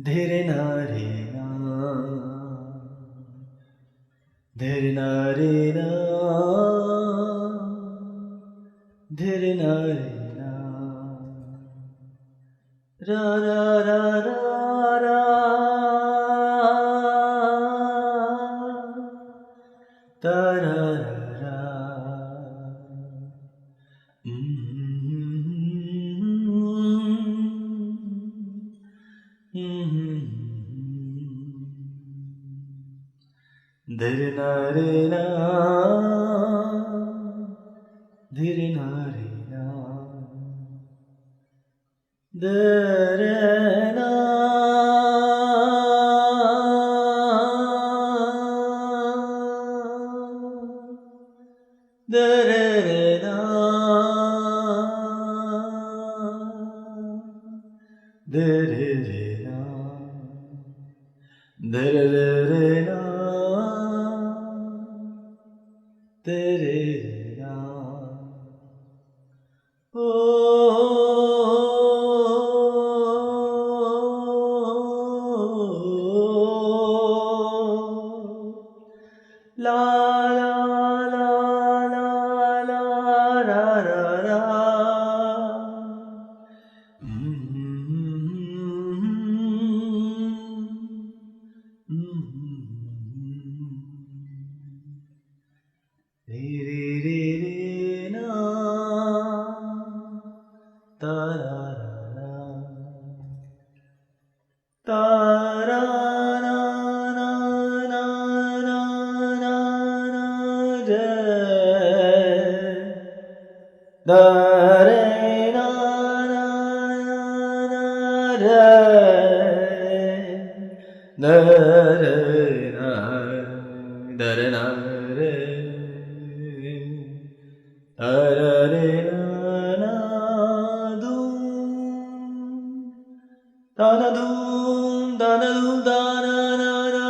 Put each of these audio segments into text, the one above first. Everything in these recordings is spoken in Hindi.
धीरे नारे ना, धीरे नारे ना, धीरे नारे ना, रा रा रा रा रा, ता रा रा धीरे नारे ना, धीरे नारे ना, धीरे ना, धीरे ना, धीरे ना, धीरे ना, तेरे ना, ओ ला ला ला ला ला रा रा रा, रे रे रे रे ना, ता रा रा रा, ता रा ना ना ना ना ना ना रे, दा रे ना ना ना रे, दा रे ना, दा रे ना रे, रे ना धूम दाना धूम दाना धूम दाना ना ना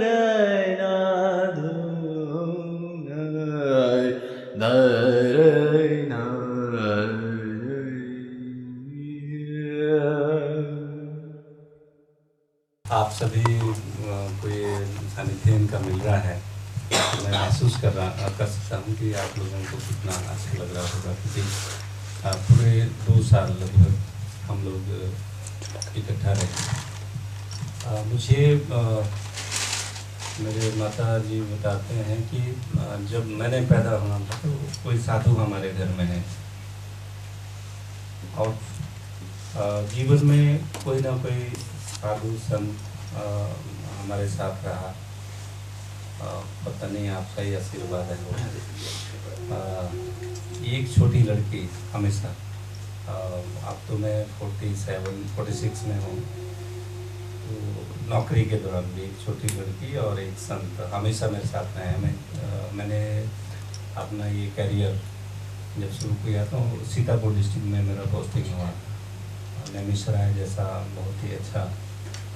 रे ना धूम दा रे ना। आप सभी को ये सानिध्य इनका मिल रहा है। मैं महसूस कर सकता हूँ कि आप लोगों को कितना अच्छा लग रहा होगा, क्योंकि पूरे 2 साल लगभग हम लोग इकट्ठा रहे। मुझे मेरे माता जी बताते हैं कि जब मैंने पैदा होना था तो कोई साधु हमारे घर में है, और जीवन में कोई ना कोई साधु संत हमारे साथ रहा। पता नहीं आपका ही आशीर्वाद है वो। एक छोटी लड़की हमेशा, अब तो मैं 46 में हूँ, तो नौकरी के दौरान भी एक छोटी लड़की और एक संत हमेशा मेरे साथ रहे हैं। मैंने अपना ये करियर जब शुरू किया तो सीतापुर डिस्ट्रिक्ट में मेरा पोस्टिंग हुआ। नैमिषराय जैसा बहुत ही अच्छा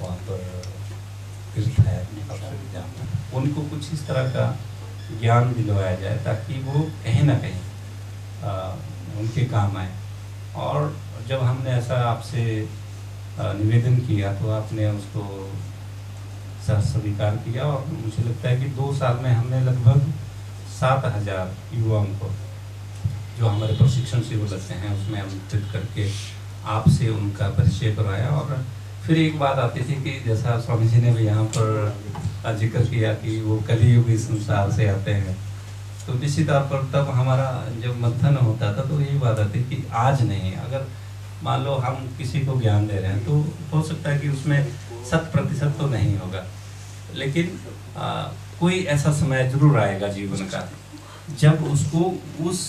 वहाँ पर तीर्थ है, उनको कुछ इस तरह का ज्ञान दिलवाया जाए ताकि वो कहीं ना कहीं उनके काम आए। और जब हमने ऐसा आपसे निवेदन किया तो आपने उसको स्वीकार किया, और मुझे लगता है कि 2 साल में हमने लगभग 7,000 युवाओं को जो हमारे प्रशिक्षण शिविर लगते हैं उसमें आमंत्रित करके आपसे उनका परिचय करवाया। और फिर एक बात आती थी कि जैसा स्वामी जी ने भी यहाँ पर जिक्र किया कि वो कलियुगी संसार से आते हैं, तो निश्चित तौर पर तब हमारा जब मंथन होता था तो यही बात आती कि आज नहीं, अगर मान लो हम किसी को ज्ञान दे रहे हैं तो हो सकता है कि उसमें 100% तो नहीं होगा, लेकिन कोई ऐसा समय जरूर आएगा जीवन का जब उसको उस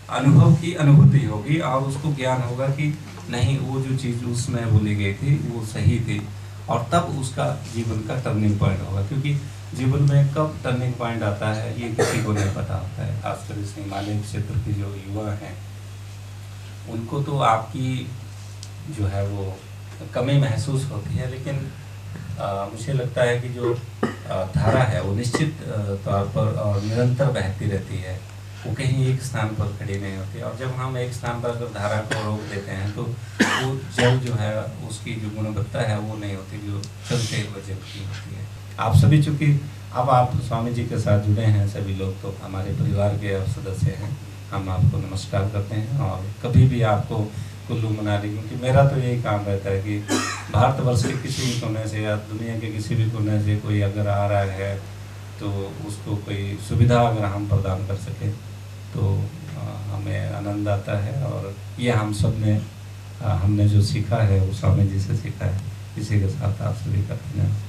अनुभव की अनुभूति होगी और उसको ज्ञान होगा कि नहीं, वो जो चीज़ उसमें बोली गई थी वो सही थी, और तब उसका जीवन का टर्निंग पॉइंट होगा। क्योंकि जीवन में कब टर्निंग पॉइंट आता है ये किसी को नहीं पता होता है। खासकर इस हिमालय क्षेत्र के जो युवा हैं उनको तो आपकी जो है वो कमी महसूस होती है, लेकिन मुझे लगता है कि जो धारा है वो निश्चित तौर पर और निरंतर बहती रहती है। वो कहीं एक स्थान पर खड़ी नहीं होती। और जब हम एक स्थान पर अगर धारा को रोक देते हैं तो वो जल जो है उसकी जो गुणवत्ता है वो नहीं होती, जो चलते हुए जल की होती है। आप सभी चूँकि अब आप स्वामी जी के साथ जुड़े हैं सभी लोग, तो हमारे परिवार के आप सदस्य हैं, हम आपको नमस्कार करते हैं। और कभी भी आपको कुल्लू मनाली, क्योंकि मेरा तो यही काम रहता है कि भारतवर्ष के किसी भी कोने से या दुनिया के किसी भी कोने से कोई अगर आ रहा है तो उसको कोई सुविधा अगर हम प्रदान कर सकें तो हमें आनंद आता है। और ये हम सब ने हमने जो सीखा है वो स्वामी जी से सीखा है। इसी के साथ आप सभी का धन्यवाद।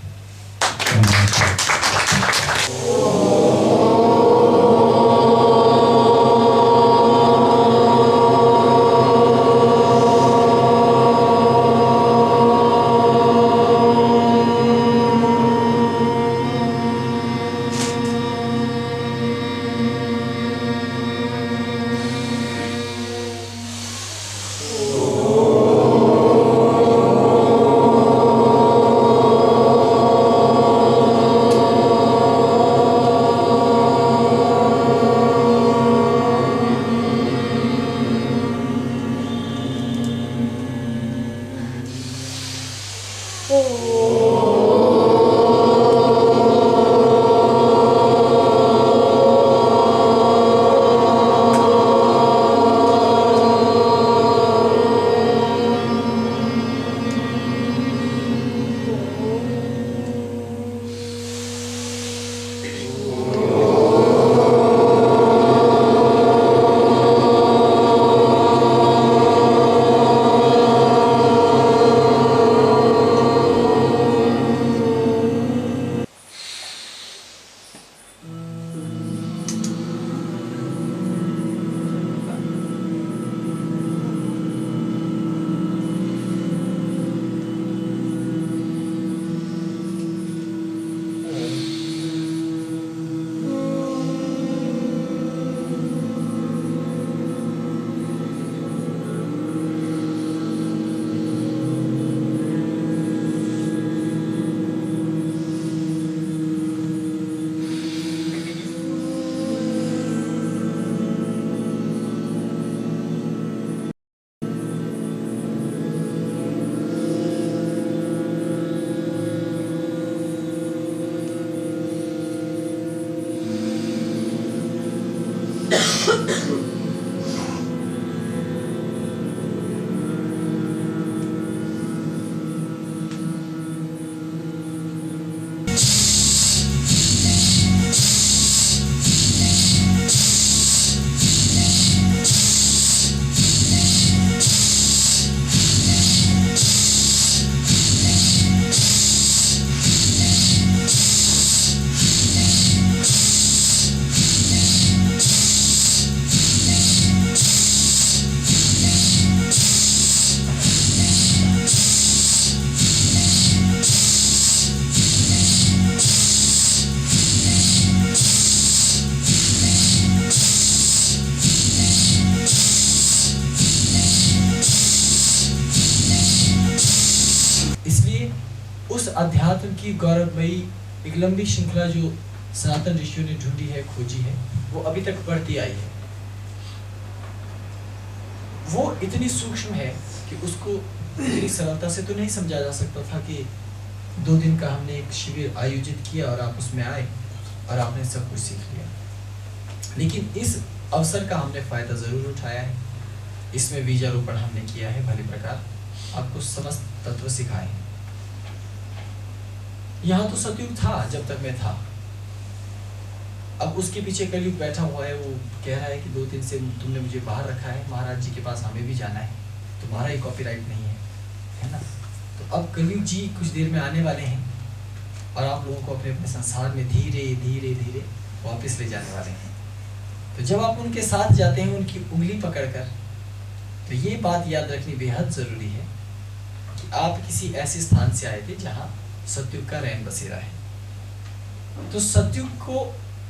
अध्यात्म की गौरवमयी एक लंबी श्रृंखला जो सनातन ऋषियों ने ढूंढी है, खोजी है, वो अभी तक बढ़ती आई है। वो इतनी सूक्ष्म है कि उसको इतनी सरलता से तो नहीं समझा जा सकता था कि 2 दिन का हमने एक शिविर आयोजित किया और आप उसमें आए और आपने सब कुछ सीख लिया। लेकिन इस अवसर का हमने फायदा जरूर उठाया है। इसमें बीजारोपण हमने किया है, भली प्रकार आपको समस्त तत्व सिखाए हैं। यहाँ तो सतयुग था जब तक मैं था, अब उसके पीछे कलयुग बैठा हुआ है। वो कह रहा है कि 2 दिन से तुमने मुझे बाहर रखा है, महाराज जी के पास हमें भी जाना है, तुम्हारा ही कॉपीराइट नहीं है ना। तो अब कलयुग जी कुछ देर में आने वाले हैं और आप लोगों को अपने अपने संसार में धीरे धीरे धीरे वापस ले जाने वाले हैं। तो जब आप उनके साथ जाते हैं उनकी उंगली पकड़कर, तो ये बात याद रखनी बेहद जरूरी है कि आप किसी ऐसे स्थान से आए थे जहाँ सतयुग का रैन बसेरा है। तो सतयुग को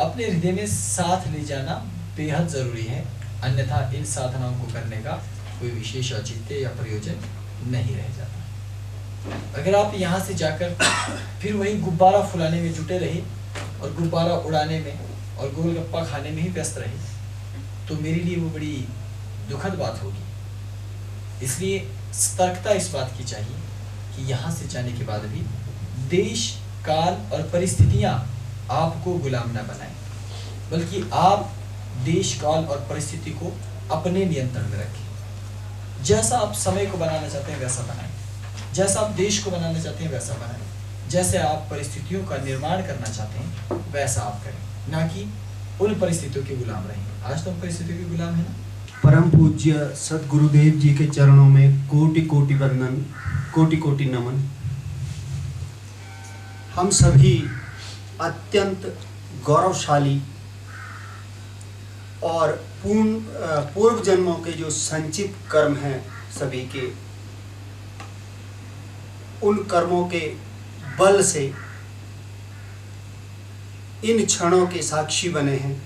अपने हृदय में साथ ले जाना बेहद जरूरी है, अन्यथा इन साधनाओं को करने का कोई विशेष औचित्य या प्रयोजन नहीं रह जाता। अगर आप यहाँ से जाकर फिर वही गुब्बारा फुलाने में जुटे रहे और गुब्बारा उड़ाने में और गोलगप्पा खाने में ही व्यस्त रहे, तो मेरे लिए वो बड़ी दुखद बात होगी। इसलिए सतर्कता इस बात की चाहिए कि यहाँ से जाने के बाद भी देश, काल और परिस्थितियाँ आपको गुलाम न बनाएं, बल्कि आप देश, काल और परिस्थिति को अपने नियंत्रण में रखें। जैसा आप समय को बनाना चाहते हैं वैसा बनाएं, जैसा आप देश को बनाना चाहते हैं वैसा बनाएं, जैसे आप परिस्थितियों का निर्माण करना चाहते हैं वैसा आप करें, ना कि उन परिस्थितियों के गुलाम रहें। आज तो हम परिस्थितियों के गुलाम हैं ना। परम पूज्य सदगुरुदेव जी के चरणों में कोटि कोटि वंदन, कोटि कोटि नमन। हम सभी अत्यंत गौरवशाली और पूर्व जन्मों के जो संचित कर्म हैं सभी के, उन कर्मों के बल से इन क्षणों के साक्षी बने हैं।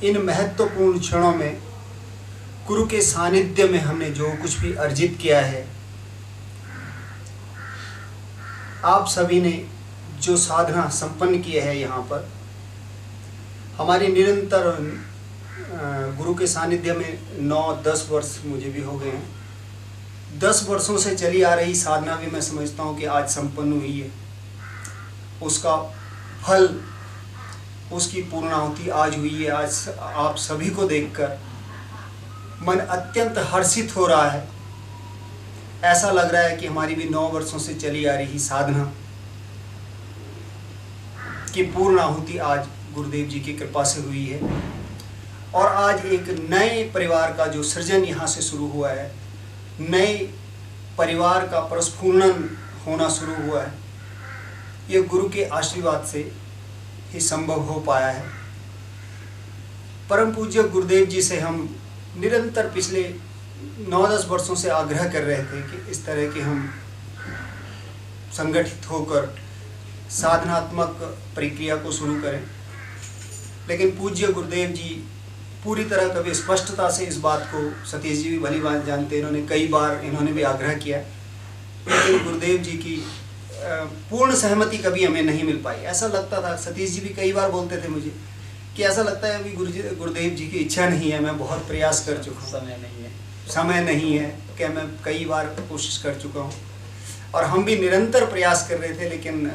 इन महत्वपूर्ण क्षणों में गुरु के सानिध्य में हमने जो कुछ भी अर्जित किया है, आप सभी ने जो साधना संपन्न की है यहाँ पर, हमारी निरंतर गुरु के सानिध्य में 9-10 वर्ष मुझे भी हो गए हैं। 10 वर्षों से चली आ रही साधना भी मैं समझता हूँ कि आज संपन्न हुई है। उसका फल, उसकी पूर्णाहुति आज हुई है। आज आप सभी को देखकर मन अत्यंत हर्षित हो रहा है। ऐसा लग रहा है कि हमारी भी 9 वर्षों से चली आ रही साधना की पूर्णाहुति आज गुरुदेव जी की कृपा से हुई है। और आज एक नए परिवार का जो सृजन यहाँ से शुरू हुआ है, नए परिवार का प्रस्फुरण होना शुरू हुआ है, ये गुरु के आशीर्वाद से ही संभव हो पाया है। परम पूज्य गुरुदेव जी से हम निरंतर पिछले 9-10 वर्षों से आग्रह कर रहे थे कि इस तरह के हम संगठित होकर साधनात्मक प्रक्रिया को शुरू करें, लेकिन पूज्य गुरुदेव जी पूरी तरह कभी स्पष्टता से इस बात को, सतीश जी भी भली बात जानते, इन्होंने कई बार इन्होंने भी आग्रह किया, लेकिन गुरुदेव जी की पूर्ण सहमति कभी हमें नहीं मिल पाई। ऐसा लगता था, सतीश जी भी कई बार बोलते थे मुझे कि ऐसा लगता है अभी गुरुदेव जी की इच्छा नहीं है, मैं बहुत प्रयास कर चुका हूँ, समय नहीं है, क्या मैं कई बार कोशिश कर चुका हूँ। और हम भी निरंतर प्रयास कर रहे थे, लेकिन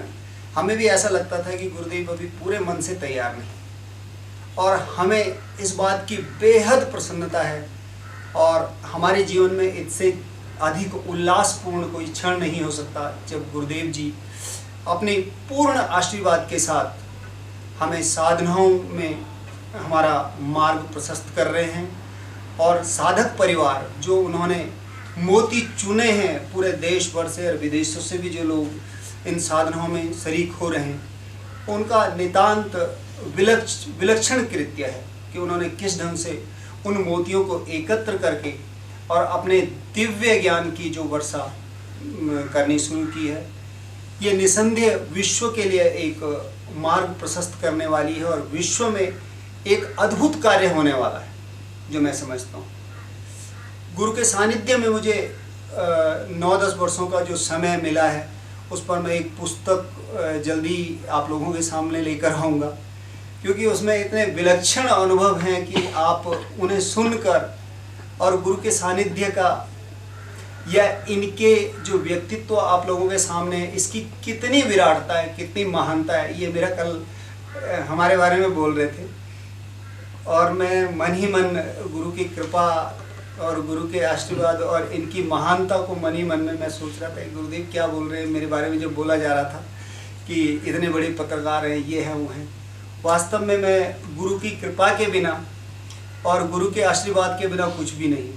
हमें भी ऐसा लगता था कि गुरुदेव अभी पूरे मन से तैयार नहीं। और हमें इस बात की बेहद प्रसन्नता है, और हमारे जीवन में इससे अधिक उल्लासपूर्ण कोई क्षण नहीं हो सकता जब गुरुदेव जी अपने पूर्ण आशीर्वाद के साथ हमें साधनाओं में हमारा मार्ग प्रशस्त कर रहे हैं। और साधक परिवार जो उन्होंने मोती चुने हैं पूरे देश भर से और विदेशों से भी जो लोग इन साधनाओं में शरीक हो रहे हैं, उनका नितांत विलक्षण कृत्य है कि उन्होंने किस ढंग से उन मोतियों को एकत्र करके और अपने दिव्य ज्ञान की जो वर्षा करनी शुरू की है। ये निसंदेह विश्व के लिए एक मार्ग प्रशस्त करने वाली है और विश्व में एक अद्भुत कार्य होने वाला है, जो मैं समझता हूँ। गुरु के सानिध्य में मुझे 9-10 वर्षों का जो समय मिला है, उस पर मैं एक पुस्तक जल्दी आप लोगों के सामने लेकर आऊँगा, क्योंकि उसमें इतने विलक्षण अनुभव हैं कि आप उन्हें सुनकर और गुरु के सानिध्य का या इनके जो व्यक्तित्व आप लोगों के सामने, इसकी कितनी विराटता है, कितनी महानता है, ये मेरा कल हमारे बारे में बोल रहे थे। और मैं मन ही मन गुरु की कृपा और गुरु के आशीर्वाद और इनकी महानता को मन ही मन में मैं सोच रहा था, गुरुदेव क्या बोल रहे हैं मेरे बारे में। जब बोला जा रहा था कि इतने बड़े पत्रकार हैं, ये हैं वो हैं, वास्तव में मैं गुरु की कृपा के बिना और गुरु के आशीर्वाद के बिना कुछ भी नहीं।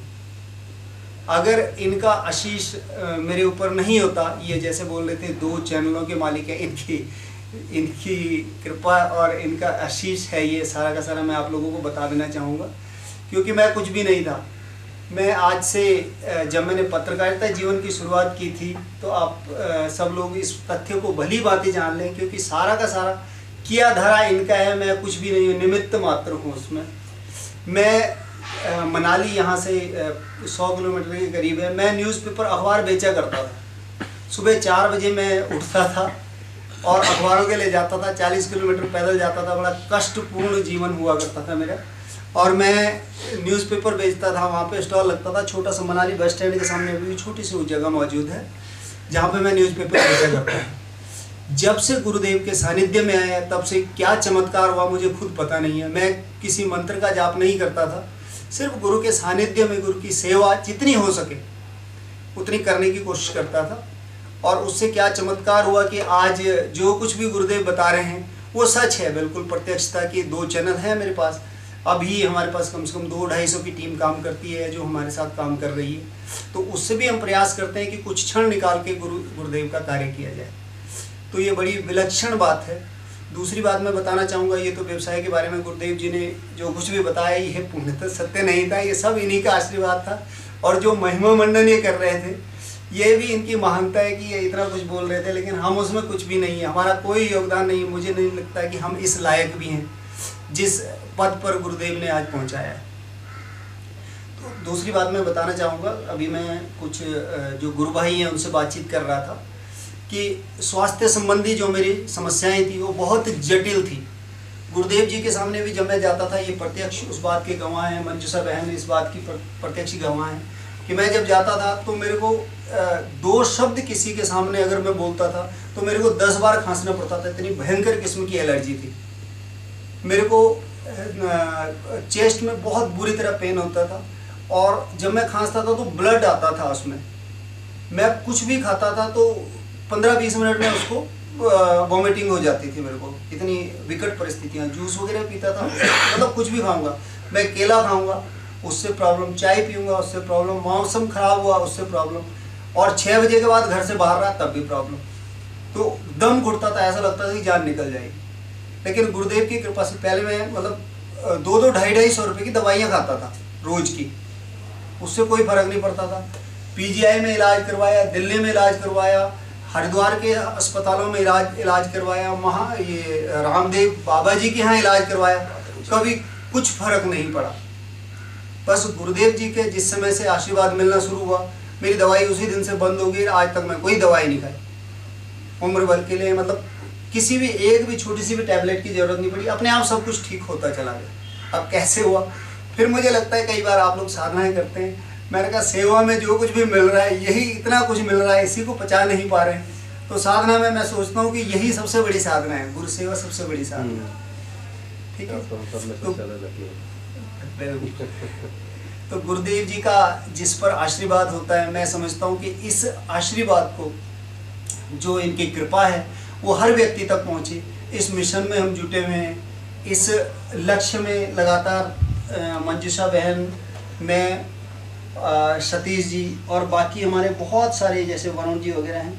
अगर इनका आशीष मेरे ऊपर नहीं होता, ये जैसे बोल रहे थे 2 चैनलों के मालिक हैं, इनकी कृपा और इनका आशीष है, ये सारा का सारा मैं आप लोगों को बता देना चाहूँगा, क्योंकि मैं कुछ भी नहीं था। मैं आज से जब मैंने पत्रकारिता जीवन की शुरुआत की थी, तो आप सब लोग इस तथ्य को भली भांति जान लें, क्योंकि सारा का सारा किया धरा इनका है, मैं कुछ भी नहीं हूँ, निमित्त मात्र हूँ उसमें। मैं मनाली यहाँ से 100 किलोमीटर के करीब है। मैं न्यूज़पेपर अखबार बेचा करता था। सुबह 4 बजे मैं उठता था और अखबारों के लिए जाता था, 40 किलोमीटर पैदल जाता था, बड़ा कष्टपूर्ण जीवन हुआ करता था मेरा। और मैं न्यूज़पेपर बेचता था, वहाँ पे स्टॉल लगता था छोटा सा, मनाली बस स्टैंड के सामने अभी भी छोटी सी वो जगह मौजूद है जहाँ पे मैं न्यूज़पेपर बेचा करता था। जब से गुरुदेव के सानिध्य में आया तब से क्या चमत्कार हुआ मुझे खुद पता नहीं है। मैं किसी मंत्र का जाप नहीं करता था, सिर्फ गुरु के सानिध्य में गुरु की सेवा जितनी हो सके उतनी करने की कोशिश करता था। और उससे क्या चमत्कार हुआ कि आज जो कुछ भी गुरुदेव बता रहे हैं वो सच है, बिल्कुल प्रत्यक्षता की। 2 चैनल हैं मेरे पास, अभी हमारे पास कम से कम 200-250 की टीम काम करती है जो हमारे साथ काम कर रही है। तो उससे भी हम प्रयास करते हैं कि कुछ क्षण निकाल के गुरुदेव का कार्य किया जाए। तो ये बड़ी विलक्षण बात है। दूसरी बात मैं बताना चाहूँगा, ये तो व्यवसाय के बारे में गुरुदेव जी ने जो कुछ भी बताया ये पूर्णतः सत्य नहीं था, ये सब इन्हीं का आशीर्वाद था। और जो महिमा मंडन ये कर रहे थे ये भी इनकी महानता है कि ये इतना कुछ बोल रहे थे, लेकिन हम उसमें कुछ भी नहीं है, हमारा कोई योगदान नहीं है। मुझे नहीं लगता कि हम इस लायक भी हैं जिस पद पर गुरुदेव ने आज पहुंचाया है। तो दूसरी बात मैं बताना चाहूँगा, अभी मैं कुछ जो गुरु भाई हैं उनसे बातचीत कर रहा था कि स्वास्थ्य संबंधी जो मेरी समस्याएं थी वो बहुत जटिल थी। गुरुदेव जी के सामने भी जब मैं जाता था, ये प्रत्यक्ष उस बात के गवाह हैं, मंजूषा बहन इस बात की प्रत्यक्ष गवाह हैं कि मैं जब जाता था तो मेरे को 2 शब्द किसी के सामने अगर मैं बोलता था तो मेरे को 10 बार खांसना पड़ता था, इतनी भयंकर किस्म की एलर्जी थी। मेरे को चेस्ट में बहुत बुरी तरह पेन होता था और जब मैं खांसता था तो ब्लड आता था उसमें। मैं कुछ भी खाता था तो 15-20 मिनट में उसको वॉमिटिंग हो जाती थी मेरे को, इतनी विकट परिस्थितियाँ। जूस वगैरह पीता था, मतलब कुछ भी खाऊंगा, मैं केला खाऊंगा उससे प्रॉब्लम, चाय पीऊंगा उससे प्रॉब्लम, मौसम खराब हुआ उससे प्रॉब्लम, और 6 बजे के बाद घर से बाहर रहा तब भी प्रॉब्लम। तो दम घुटता था, ऐसा लगता था कि जान निकल जाएगी। लेकिन गुरुदेव की कृपा से पहले मैं मतलब 2-2 रुपये की दवाइयाँ खाता था रोज की, उससे कोई फर्क नहीं पड़ता था। पीजीआई में इलाज करवाया, दिल्ली में इलाज करवाया, हरिद्वार के अस्पतालों में इलाज करवाया, वहाँ ये रामदेव बाबा जी के यहाँ इलाज करवाया, कभी कुछ फर्क नहीं पड़ा। बस गुरुदेव जी के जिस समय से आशीर्वाद मिलना शुरू हुआ, मेरी दवाई उसी दिन से बंद हो गई। आज तक मैं कोई दवाई नहीं खाई उम्र भर के लिए, मतलब किसी भी एक भी छोटी सी भी टैबलेट की जरूरत नहीं पड़ी, अपने आप सब कुछ ठीक होता चला गया। अब कैसे हुआ? फिर मुझे लगता है कई बार आप लोग साधनाएं करते हैं, मैंने कहा सेवा में जो कुछ भी मिल रहा है, यही इतना कुछ मिल रहा है, इसी को पचा नहीं पा रहे हैं। तो साधना में मैं सोचता हूँ कि यही सबसे बड़ी साधना है, गुरु सेवा सबसे बड़ी साधना है। ठीक है, तो गुरुदेव जी का जिस पर आशीर्वाद होता है, मैं समझता हूँ कि इस आशीर्वाद को, जो इनकी कृपा है, वो हर व्यक्ति तक पहुँचे। इस मिशन में हम जुटे हुए हैं, इस लक्ष्य में लगातार मंजूषा बहन, मैं, सतीश जी और बाकी हमारे बहुत सारे जैसे वरुण जी वगैरह हैं,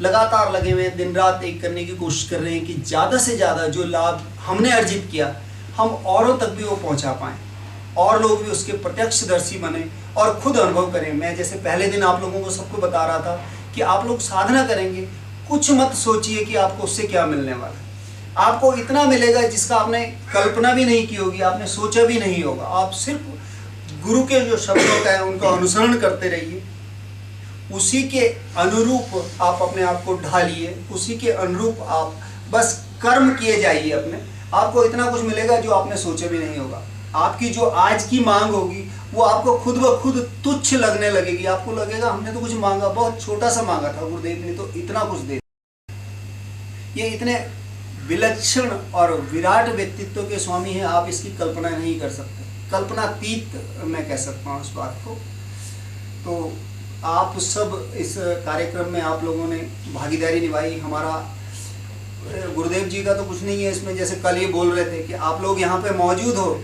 लगातार लगे हुए हैं, दिन रात एक करने की कोशिश कर रहे हैं कि ज़्यादा से ज़्यादा जो लाभ हमने अर्जित किया हम औरों तक भी वो पहुंचा पाएँ, और लोग भी उसके प्रत्यक्षदर्शी बने और खुद अनुभव करें। मैं जैसे पहले दिन आप लोगों को सबको बता रहा था कि आप लोग साधना करेंगे, कुछ मत सोचिए कि आपको उससे क्या मिलने वाला है। आपको इतना मिलेगा जिसका आपने कल्पना भी नहीं की होगी, आपने सोचा भी नहीं होगा। आप सिर्फ गुरु के जो शब्दों का है उनका अनुसरण करते रहिए, उसी के अनुरूप आप अपने आप को ढालिए, उसी के अनुरूप आप बस कर्म किए जाइए अपने। आपको इतना कुछ मिलेगा जो आपने सोचा भी नहीं होगा। आपकी जो आज की मांग होगी वो आपको खुद ब खुद तुच्छ लगने लगेगी। आपको लगेगा हमने तो कुछ मांगा, बहुत छोटा सा मांगा था, गुरुदेव ने तो इतना कुछ दे। ये इतने विलक्षण और विराट व्यक्तित्व के स्वामी हैं, आप इसकी कल्पना नहीं कर सकते, कल्पनातीत मैं कह सकता हूँ इस बात को। तो आप सब इस कार्यक्रम में आप लोगों ने भागीदारी निभाई। हमारा गुरुदेव जी का तो कुछ नहीं है इसमें, जैसे कल ये बोल रहे थे कि आप लोग यहाँ पे मौजूद हो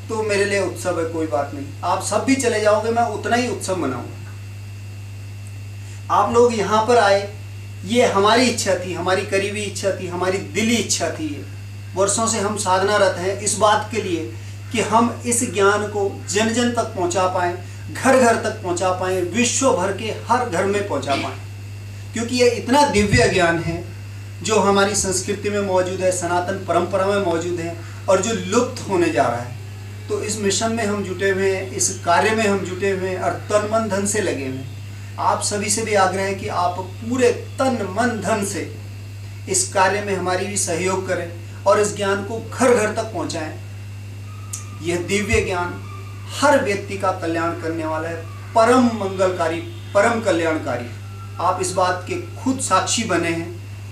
तो मेरे लिए उत्सव है, कोई बात नहीं। आप सब भी चले जाओगे, मैं उतना ही उत्सव मनाऊंगा। आप लोग यहाँ पर आए, ये हमारी इच्छा थी, हमारी करीबी इच्छा थी, हमारी दिली इच्छा थी। वर्षों से हम साधनारत हैं इस बात के लिए कि हम इस ज्ञान को जन जन तक पहुँचा पाएँ, घर घर तक पहुँचा पाएँ, विश्व भर के हर घर में पहुँचा पाएँ। क्योंकि ये इतना दिव्य ज्ञान है जो हमारी संस्कृति में मौजूद है, सनातन परंपरा में मौजूद है और जो लुप्त होने जा रहा है। तो इस मिशन में हम जुटे हुए हैं, इस कार्य में हम जुटे हुए हैं और तन मन धन से लगे हुए हैं। आप सभी से भी आग्रह है कि आप पूरे तन मन धन से इस कार्य में हमारी भी सहयोग करें और इस ज्ञान को घर घर तक पहुंचाएं। यह दिव्य ज्ञान हर व्यक्ति का कल्याण करने वाला है, परम मंगलकारी, परम कल्याणकारी। आप इस बात के खुद साक्षी बने हैं,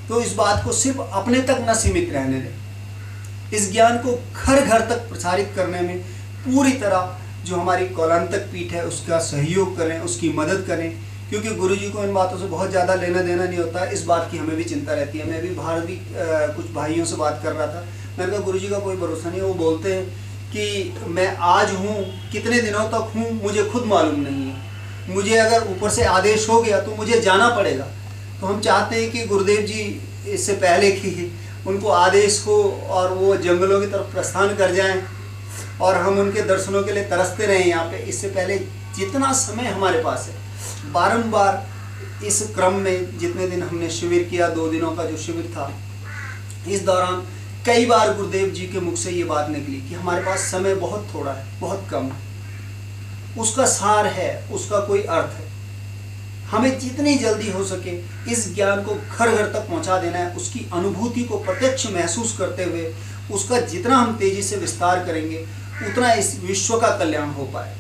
तो इस बात को सिर्फ अपने तक न सीमित रहने दें। इस ज्ञान को घर घर तक प्रसारित करने में पूरी तरह जो हमारी कौलांतक पीठ है उसका सहयोग करें, उसकी मदद करें, क्योंकि गुरु जी को इन बातों से बहुत ज़्यादा लेना देना नहीं होता है। इस बात की हमें भी चिंता रहती है। मैं भी बाहर भी कुछ भाइयों से बात कर रहा था, मैंने कहा गुरु जी का कोई भरोसा नहीं है। वो बोलते हैं कि मैं आज हूँ, कितने दिनों तक हूँ मुझे खुद मालूम नहीं है, मुझे अगर ऊपर से आदेश हो गया तो मुझे जाना पड़ेगा। तो हम चाहते हैं कि गुरुदेव जी इससे पहले कि उनको आदेश हो और वो जंगलों की तरफ प्रस्थान कर जाएं और हम उनके दर्शनों के लिए तरसते रहें यहाँ पे, इससे पहले जितना समय हमारे पास है बारंबार इस क्रम में जितने दिन हमने शिविर किया, 2 दिनों का जो शिविर था, इस दौरान कई बार गुरुदेव जी के मुख से ये बात निकली कि हमारे पास समय बहुत थोड़ा है, बहुत कम है। उसका सार है, उसका कोई अर्थ है। हमें जितनी जल्दी हो सके इस ज्ञान को घर घर तक पहुंचा देना है। उसकी अनुभूति को प्रत्यक्ष महसूस करते हुए उसका जितना हम तेजी से विस्तार करेंगे उतना इस विश्व का कल्याण हो पाए।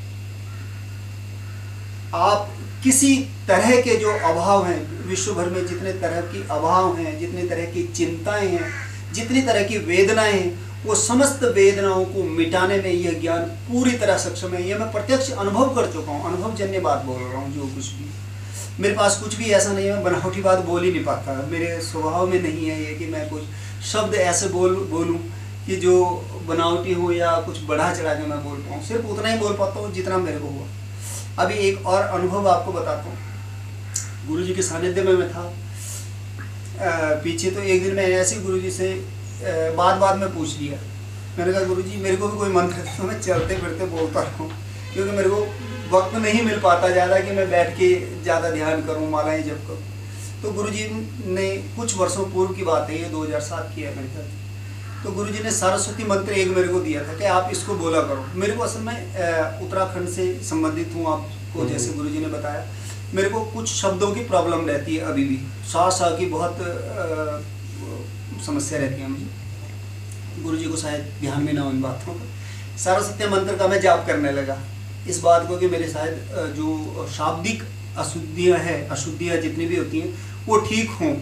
आप किसी तरह के जो अभाव हैं, विश्व भर में जितने तरह की अभाव हैं, जितनी तरह की चिंताएं हैं, जितनी तरह की वेदनाएं हैं, वो समस्त वेदनाओं को मिटाने में यह ज्ञान पूरी तरह सक्षम है। यह मैं प्रत्यक्ष अनुभव कर चुका हूँ, अनुभवजन्य बात बोल रहा हूँ। जो कुछ भी मेरे पास कुछ भी ऐसा नहीं है, मैं बनावटी बात बोल ही नहीं पाता। मेरे स्वभाव में नहीं है ये कि मैं कुछ शब्द ऐसे बोलूँ कि जो बनावटी हो या कुछ बढ़ा चढ़ा के मैं बोल पाऊँ। सिर्फ उतना ही बोल पाता हूँ जितना मेरे को हुआ। अभी एक और अनुभव आपको बताता हूँ। गुरु जी के सानिध्य में मैं था पीछे, तो एक दिन मैंने ऐसे गुरु जी से बात में पूछ लिया। मैंने कहा गुरु जी मेरे को भी कोई मंत्र है तो मैं चलते फिरते बोलता रहूँ, क्योंकि मेरे को वक्त नहीं मिल पाता ज़्यादा कि मैं बैठ के ज़्यादा ध्यान करूँ, मालाएं जप करूँ। तो गुरु जी ने कुछ वर्षों पूर्व की बात है, ये 2007 की है मेरे ख्याल। तो गुरु जी ने सरस्वती मंत्र एक मेरे को दिया था कि आप इसको बोला करो। मेरे को असल में उत्तराखंड से संबंधित हूँ, आपको जैसे गुरु जी ने बताया। मेरे को कुछ शब्दों की प्रॉब्लम रहती है अभी भी, सा की बहुत समस्या रहती है मुझे। गुरु जी को शायद ध्यान में ना हो इन बातों का। सरस्वती मंत्र का मैं जाप करने लगा इस बात को कि मेरे शायद जो शाब्दिक अशुद्धियाँ जितनी भी होती हैं वो ठीक हों।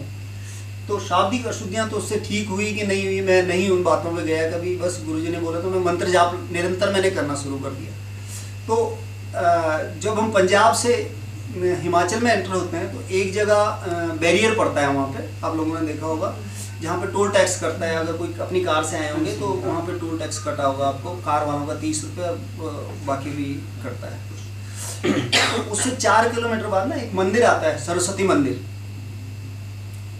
तो शाब्दिक अशुद्धियाँ तो उससे ठीक हुई कि नहीं हुई, मैं नहीं उन बातों में गया कभी। बस गुरुजी ने बोला तो मैं मंत्र जाप निरंतर मैंने करना शुरू कर दिया। तो जब हम पंजाब से हिमाचल में एंटर होते हैं तो एक जगह बैरियर पड़ता है, वहाँ पे आप लोगों ने देखा होगा, जहाँ पे टोल टैक्स करता है। अगर कोई अपनी कार से आए होंगे तो वहाँ पे टोल टैक्स कटा होगा आपको, कार वालों का 30 रुपये, बाकी भी कटता है। तो उससे 4 किलोमीटर बाद ना एक मंदिर आता है, सरस्वती मंदिर।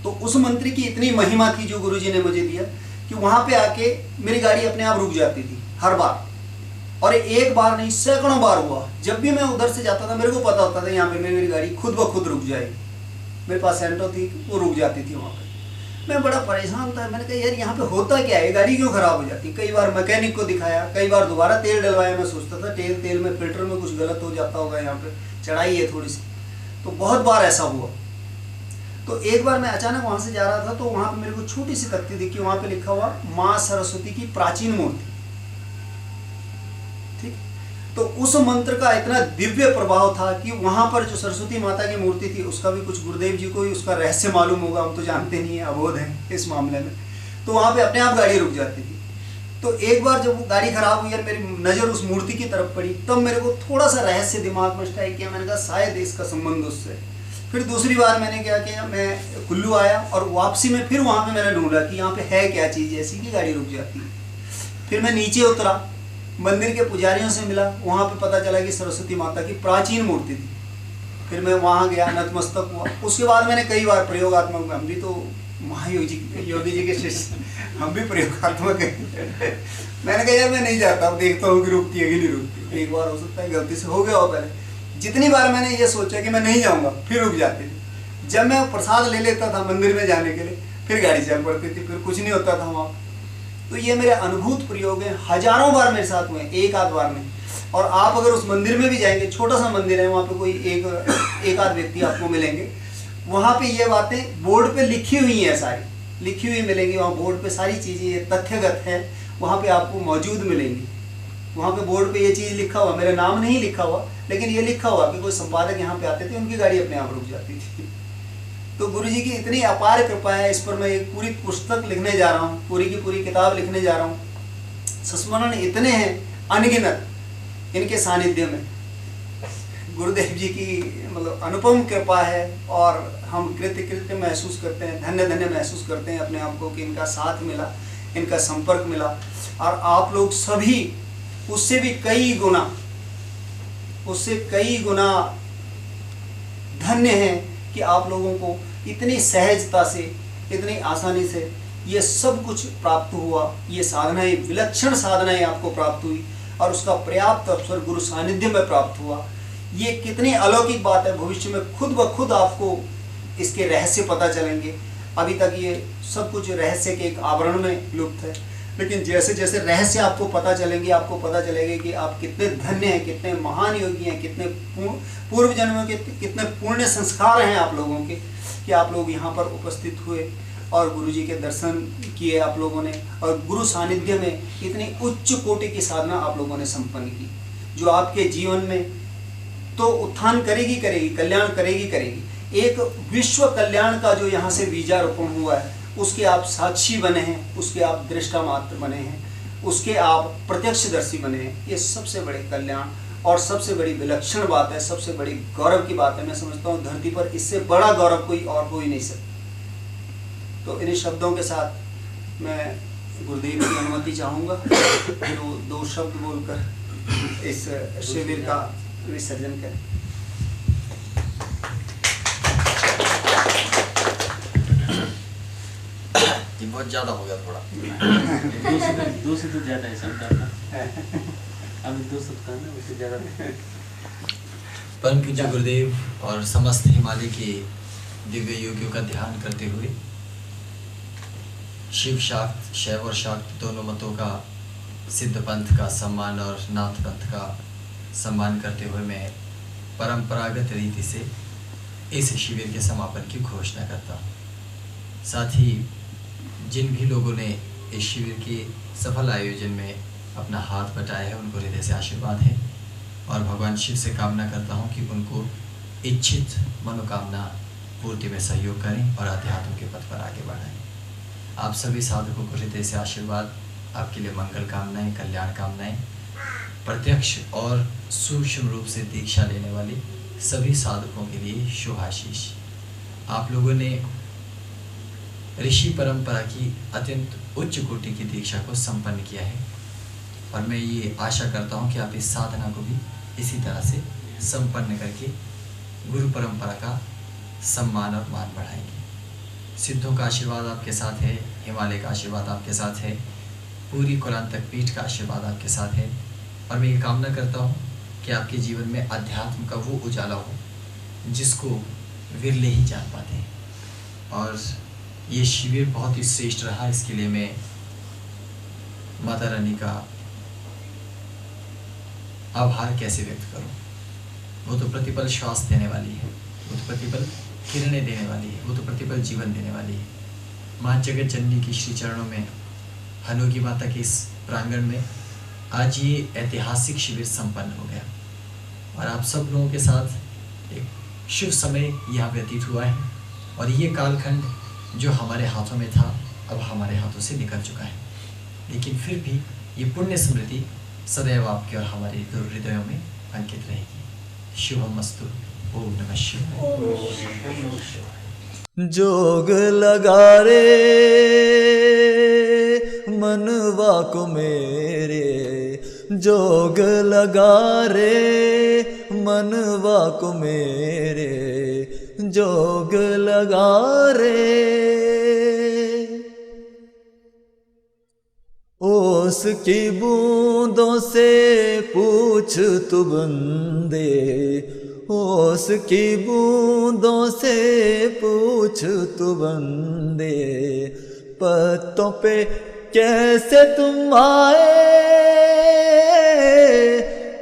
तो उस मंत्र की इतनी महिमा थी जो गुरुजी ने मुझे दिया कि वहां पे आके मेरी गाड़ी अपने आप रुक जाती थी हर बार। और एक बार नहीं, सैकड़ों बार हुआ। जब भी मैं उधर से जाता था मेरे को पता होता था यहाँ पे मेरी गाड़ी खुद ब खुद रुक जाएगी। मेरे पास सेंटो थी, वो रुक जाती थी वहाँ पे। मैं बड़ा परेशान था। मैंने कहा यार यहाँ पे होता क्या है, गाड़ी क्यों खराब हो जाती। कई बार मैकेनिक को दिखाया, कई बार दोबारा तेल डलवाया। मैं सोचता था तेल में फिल्टर में कुछ गलत हो जाता होगा, यहाँ पे चढ़ाई है थोड़ी सी। तो बहुत बार ऐसा हुआ। तो एक बार मैं अचानक वहां से जा रहा था तो वहां पे मेरे को छोटी सी तख्ती दिखी, वहां पे लिखा हुआ माँ सरस्वती की प्राचीन मूर्ति। ठीक, तो उस मंत्र का इतना दिव्य प्रभाव था कि वहां पर जो सरस्वती माता की मूर्ति थी उसका भी कुछ गुरुदेव जी को ही उसका रहस्य मालूम होगा, हम तो जानते नहीं है, अबोध है इस मामले में। तो वहां पे अपने आप गाड़ी रुक जाती थी। तो एक बार जब वो गाड़ी खराब हुई और मेरी नज़र उस मूर्ति की तरफ पड़ी, तब मेरे को थोड़ा सा रहस्य दिमाग में स्ट्राइक किया। मैंने कहा शायद इसका संबंध उससे। फिर दूसरी बार मैंने क्या किया, मैं कुल्लू आया और वापसी में फिर वहाँ पे मैंने ढूंढा कि यहाँ पे है क्या चीज़ ऐसी कि गाड़ी रुक जाती है। फिर मैं नीचे उतरा, मंदिर के पुजारियों से मिला, वहाँ पे पता चला कि सरस्वती माता की प्राचीन मूर्ति थी। फिर मैं वहाँ गया, नतमस्तक हुआ। उसके बाद मैंने कई बार प्रयोगात्मक, हम भी तो योगी जी के शिष्य, हम भी प्रयोगात्मक है। मैंने कहा यार मैं नहीं जाता, अब देखता हूँ कि रुकती है कि नहीं रुकती। एक बार हो सकता है गलती से हो गया हो पहले। जितनी बार मैंने ये सोचा कि मैं नहीं जाऊंगा, फिर रुक जाती थी। जब मैं प्रसाद ले लेता था मंदिर में जाने के लिए, फिर गाड़ी चल पड़ती थी, फिर कुछ नहीं होता था वहाँ। तो ये मेरे अनुभूत प्रयोग हैं, हजारों बार मेरे साथ हुए, एक आध बार नहीं। और आप अगर उस मंदिर में भी जाएंगे, छोटा सा मंदिर है, वहाँ पे कोई एक आध व्यक्ति आपको मिलेंगे, वहाँ पे ये बातें बोर्ड पे लिखी हुई हैं सारी। लिखी हुई मिलेंगी, वहाँ बोर्ड पे सारी चीज़ें ये तथ्यगत है, वहाँ पे आपको मौजूद मिलेंगी। वहाँ पे बोर्ड पे ये चीज़ लिखा हुआ, मेरा नाम नहीं लिखा हुआ, लेकिन ये लिखा हुआ कि कोई संपादक यहाँ पे आते थे, उनकी गाड़ी अपने आप रुक जाती थी। तो गुरुजी की इतनी अपार कृपा है, इस पर मैं एक पूरी पुस्तक लिखने जा रहा हूँ, पूरी की पूरी किताब लिखने जा रहा हूँ। संस्मरण इतने हैं अनगिनत इनके सानिध्य में। गुरुदेव जी की मतलब अनुपम कृपा है, और हम कृत्य महसूस करते हैं, धन्य धन्य महसूस करते हैं अपने आप को कि इनका साथ मिला, इनका संपर्क मिला। और आप लोग सभी उससे भी कई गुना धन्य हैं कि आप लोगों को इतनी सहजता से, इतनी आसानी से ये सब कुछ प्राप्त हुआ। ये साधनाएं, विलक्षण साधनाएं आपको प्राप्त हुई, और उसका पर्याप्त अवसर गुरु सानिध्य में प्राप्त हुआ। ये कितनी अलौकिक बात है। भविष्य में खुद ब खुद आपको इसके रहस्य पता चलेंगे। अभी तक ये सब कुछ रहस्य के एक आवरण में लुप्त है, लेकिन जैसे जैसे रहस्य आपको पता चलेंगे, आपको पता चलेगा कि आप कितने धन्य हैं, कितने महान योगी हैं, कितने पूर्व जन्मों के कितने पुण्य संस्कार हैं आप लोगों के, कि आप लोग यहाँ पर उपस्थित हुए और गुरु जी के दर्शन किए आप लोगों ने, और गुरु सानिध्य में इतनी उच्च कोटि की साधना आप लोगों ने संपन्न की, जो आपके जीवन में तो उत्थान करेगी, कल्याण करेगी। एक विश्व कल्याण का जो यहाँ से बीजारोपण हुआ है, उसके आप साक्षी बने हैं, उसके आप दृष्टा मात्र बने हैं, उसके आप प्रत्यक्षदर्शी बने हैं। ये सबसे बड़े कल्याण और सबसे बड़ी विलक्षण बात है, सबसे बड़ी गौरव की बात है। मैं समझता हूँ धरती पर इससे बड़ा गौरव कोई और हो ही नहीं सकता। तो इन्हीं शब्दों के साथ मैं गुरुदेव की अनुमति चाहूँगा, जो 2 शब्द बोलकर इस शिविर का विसर्जन करें। ये बहुत ज्यादा हो गया थोड़ा। 2 से तो ज्यादा है शब्द आपका। अभी 2 शब्द कहना, उससे ज्यादा। परम पूज्य गुरुदेव और समस्त हिमालय के दिव्य योगियों का ध्यान करते हुए शिव शाक्त, शैव और शाक्त दोनों मतों का, सिद्ध पंथ का सम्मान और नाथ पंथ का सम्मान करते हुए मैं परंपरागत रीति से इस शिविर के समापन की घोषणा करता हूँ। साथ ही जिन भी लोगों ने इस शिविर के सफल आयोजन में अपना हाथ बटाया है, उनको हृदय से आशीर्वाद है, और भगवान शिव से कामना करता हूँ कि उनको इच्छित मनोकामना पूर्ति में सहयोग करें और अध्यात्म के पथ पर आगे बढ़ाएं। आप सभी साधकों को हृदय से आशीर्वाद, आपके लिए मंगल कामनाएं, कल्याण कामनाएं। प्रत्यक्ष और सूक्ष्म रूप से दीक्षा लेने वाले सभी साधकों के लिए शुभाशीष। आप लोगों ने ऋषि परंपरा की अत्यंत उच्च कोटि की दीक्षा को संपन्न किया है, और मैं ये आशा करता हूँ कि आप इस साधना को भी इसी तरह से संपन्न करके गुरु परंपरा का सम्मान और मान बढ़ाएंगे। सिद्धों का आशीर्वाद आपके साथ है, हिमालय का आशीर्वाद आपके साथ है, पूरी कुलांतक पीठ का आशीर्वाद आपके साथ है, और मैं ये कामना करता हूँ कि आपके जीवन में अध्यात्म का वो उजाला हो जिसको विरले ही जान पाते हैं। और ये शिविर बहुत ही श्रेष्ठ रहा, इसके लिए मैं माता रानी का आभार कैसे व्यक्त करूं। वो तो प्रतिपल श्वास देने वाली है, वो तो प्रतिपल किरणें देने वाली है, वो तो प्रतिपल जीवन देने वाली है। माँ जगत जननी की श्री चरणों में, हनुकी माता के इस प्रांगण में आज ये ऐतिहासिक शिविर संपन्न हो गया, और आप सब लोगों के साथ एक शुभ समय यहाँ व्यतीत हुआ है। और ये कालखंड जो हमारे हाथों में था, अब हमारे हाथों से निकल चुका है, लेकिन फिर भी ये पुण्य स्मृति सदैव आपके और हमारे हृदयों में अंकित रहेगी। शुभमस्तु। ओम नमः शिवाय। जोग लगा रे मनवा को मेरे, जोग लगा रे मनवा को मेरे, जोग लगा रे। ओस की बूंदों से पूछ तू बंदे, ओस की बूंदों से पूछ तू बंदे, पत्तों पे कैसे तुम आए,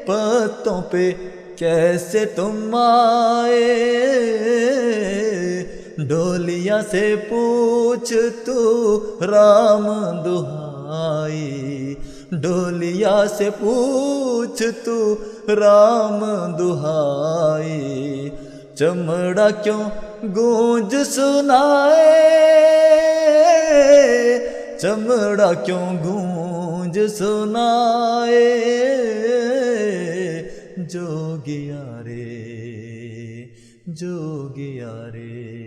पत्तों पे कैसे तुम आए, डोलिया से पूछ तू राम दुहाई, डोलिया से पूछ तू राम दुहाई, चमड़ा क्यों गूंज सुनाए, चमड़ा क्यों गूंज सुनाए, जोगिया रे जोगिया रे।